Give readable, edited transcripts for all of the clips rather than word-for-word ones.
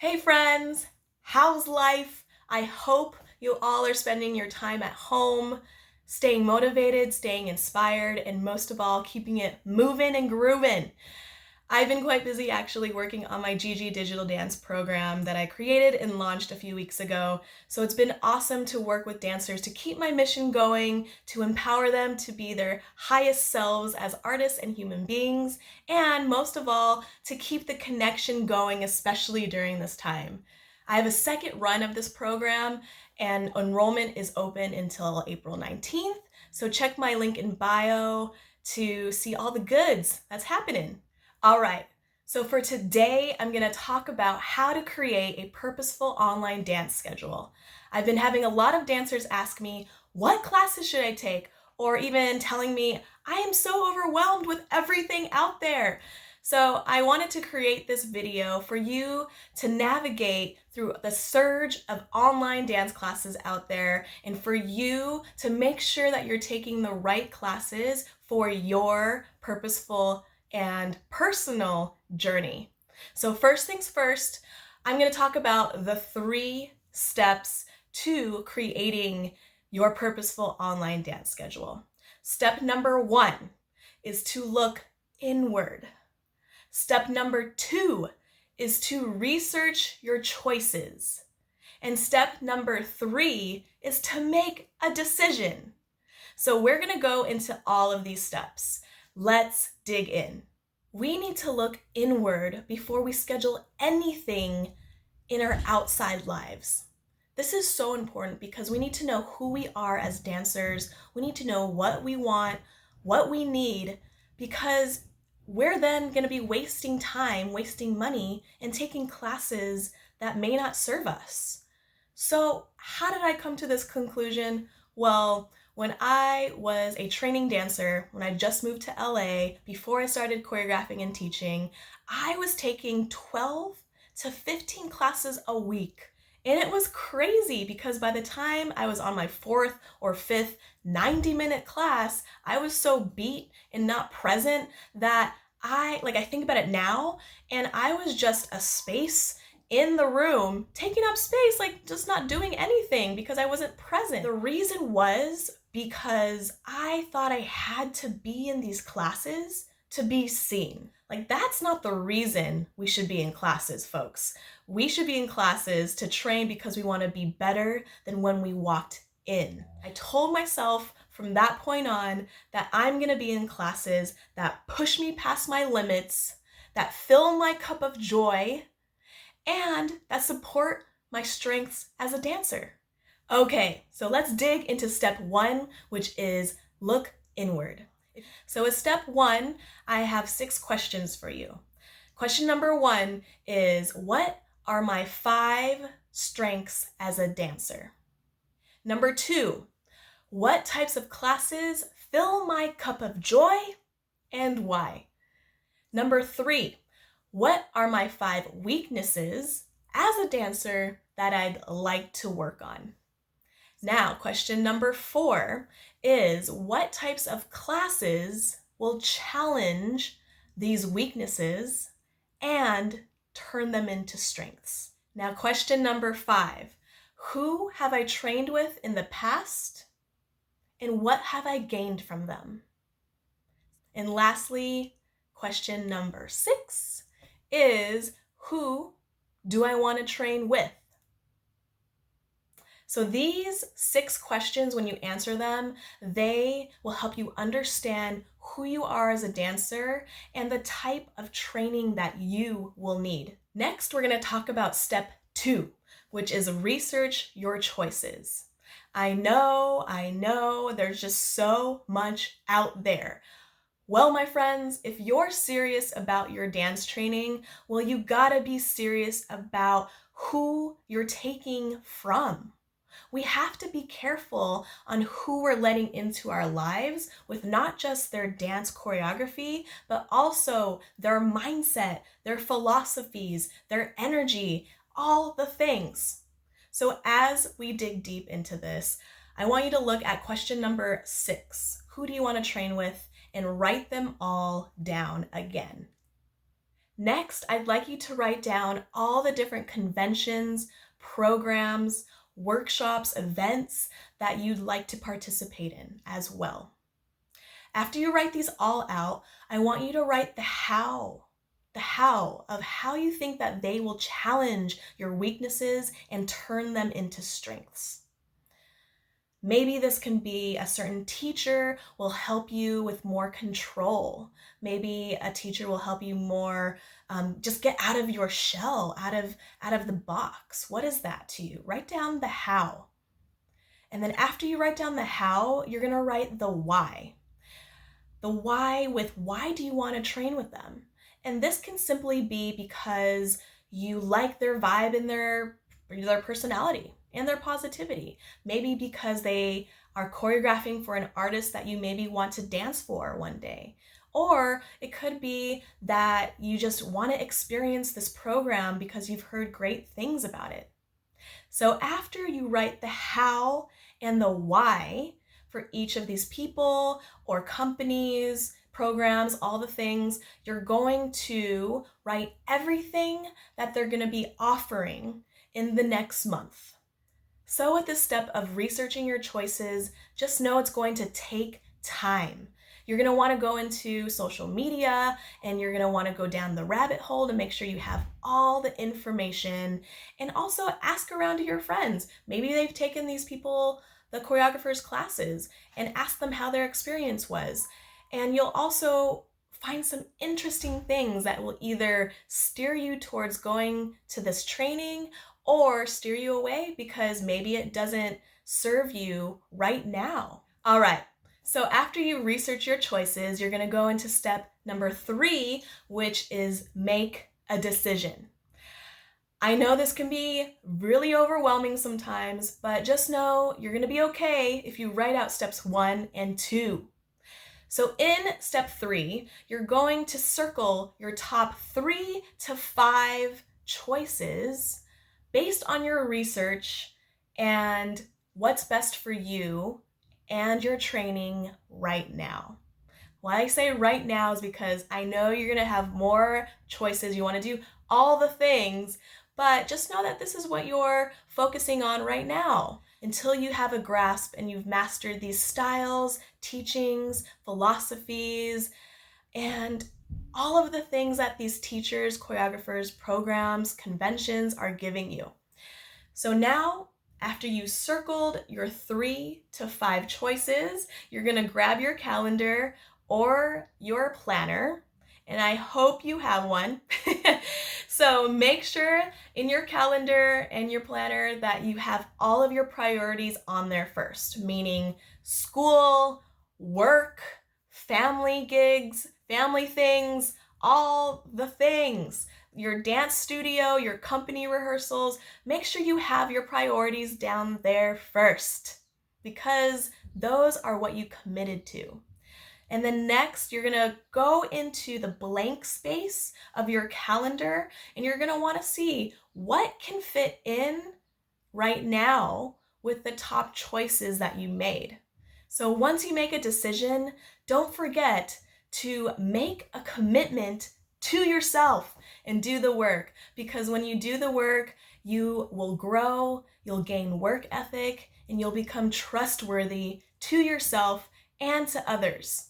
Hey friends, how's life? I hope you all are spending your time at home, staying motivated, staying inspired, and most of all, keeping it moving and grooving. I've been quite busy actually working on my Gigi digital dance program that I created and launched a few weeks ago. So it's been awesome to work with dancers to keep my mission going, to empower them to be their highest selves as artists and human beings, and most of all, to keep the connection going, especially during this time. I have a second run of this program and enrollment is open until April 19th. So check my link in bio to see all the goods that's happening. All right, so for today, I'm gonna talk about how to create a purposeful online dance schedule. I've been having a lot of dancers ask me, what classes should I take? Or even telling me, I am so overwhelmed with everything out there. So I wanted to create this video for you to navigate through the surge of online dance classes out there and for you to make sure that you're taking the right classes for your purposeful and personal journey. So first things first, I'm going to talk about the 3 steps to creating your purposeful online dance schedule. Step number 1 is to look inward. Step number 2 is to research your choices. And step number 3 is to make a decision. So we're going to go into all of these steps. Let's dig in. We need to look inward before we schedule anything in our outside lives. This is so important because we need to know who we are as dancers. We need to know what we want, what we need, because we're then going to be wasting time, wasting money, and taking classes that may not serve us. So how did I come to this conclusion? Well, when I was a training dancer, when I just moved to LA, before I started choreographing and teaching, I was taking 12 to 15 classes a week. And it was crazy because by the time I was on my 4th or 5th 90-minute class, I was so beat and not present that I think about it now, and I was just a space in the room, taking up space, just not doing anything because I wasn't present. The reason was because I thought I had to be in these classes to be seen. That's not the reason we should be in classes, folks. We should be in classes to train because we want to be better than when we walked in. I told myself from that point on that I'm going to be in classes that push me past my limits, that fill my cup of joy, and that support my strengths as a dancer. Okay, so let's dig into step 1, which is look inward. So as step 1, I have 6 questions for you. Question number 1 is, what are my 5 strengths as a dancer? Number 2, what types of classes fill my cup of joy and why? Number 3, what are my 5 weaknesses as a dancer that I'd like to work on? Now, question number 4 is, what types of classes will challenge these weaknesses and turn them into strengths? Now, question number 5, who have I trained with in the past and what have I gained from them? And lastly, question number 6 is, who do I want to train with? So these 6 questions, when you answer them, they will help you understand who you are as a dancer and the type of training that you will need. Next, we're going to talk about step 2, which is research your choices. I know, there's just so much out there. Well, my friends, if you're serious about your dance training, well, you gotta be serious about who you're taking from. We have to be careful on who we're letting into our lives with not just their dance choreography, but also their mindset, their philosophies, their energy, all the things. So as we dig deep into this, I want you to look at question number 6. Who do you want to train with? And write them all down again. Next, I'd like you to write down all the different conventions, programs, workshops, events that you'd like to participate in as well. After you write these all out, I want you to write the how of how you think that they will challenge your weaknesses and turn them into strengths. Maybe this can be a certain teacher will help you with more control. Maybe a teacher will help you more just get out of your shell, out of the box. What is that to you? Write down the how. And then after you write down the how, you're gonna write the why. The why with why do you want to train with them? And this can simply be because you like their vibe and their personality and their positivity. Maybe because they are choreographing for an artist that you maybe want to dance for one day. Or it could be that you just want to experience this program because you've heard great things about it. So after you write the how and the why for each of these people or companies, programs, all the things, you're going to write everything that they're going to be offering in the next month. So at this step of researching your choices, just know it's going to take time. You're going to want to go into social media and you're going to want to go down the rabbit hole to make sure you have all the information, and also ask around to your friends. Maybe they've taken these people, the choreographers' classes, and ask them how their experience was. And you'll also find some interesting things that will either steer you towards going to this training or steer you away because maybe it doesn't serve you right now. All right. So after you research your choices, you're going to go into step number 3, which is make a decision. I know this can be really overwhelming sometimes, but just know you're going to be okay if you write out steps 1 and 2. So in step 3, you're going to circle your top 3 to 5 choices based on your research and what's best for you and your training right now. Why I say right now is because I know you're going to have more choices. You want to do all the things, but just know that this is what you're focusing on right now until you have a grasp and you've mastered these styles, teachings, philosophies, and all of the things that these teachers, choreographers, programs, conventions are giving you. So now, after you circled your 3 to 5 choices, you're going to grab your calendar or your planner, and I hope you have one. So make sure in your calendar and your planner that you have all of your priorities on there first, meaning school, work, family gigs, family things, all the things. Your dance studio, your company rehearsals, make sure you have your priorities down there first because those are what you committed to. And then next, you're gonna go into the blank space of your calendar and you're gonna wanna see what can fit in right now with the top choices that you made. So once you make a decision, don't forget to make a commitment to yourself and do the work, because when you do the work, you will grow, you'll gain work ethic, and you'll become trustworthy to yourself and to others.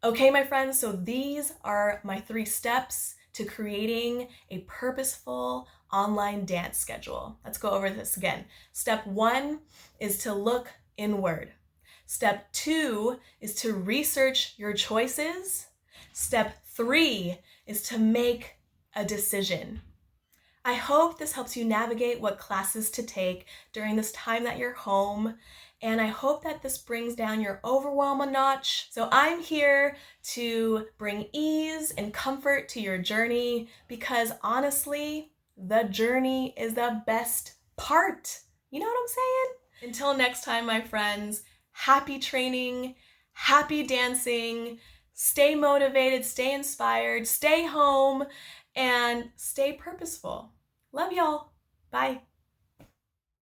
Okay, my friends, so these are my 3 steps to creating a purposeful online dance schedule. Let's go over this again. Step 1 is to look inward. Step 2 is to research your choices. Step 3 is to make a decision. I hope this helps you navigate what classes to take during this time that you're home, and I hope that this brings down your overwhelm a notch. So I'm here to bring ease and comfort to your journey because honestly, the journey is the best part. You know what I'm saying? Until next time, my friends, happy training, happy dancing, stay motivated, stay inspired, stay home, and stay purposeful. Love y'all. Bye.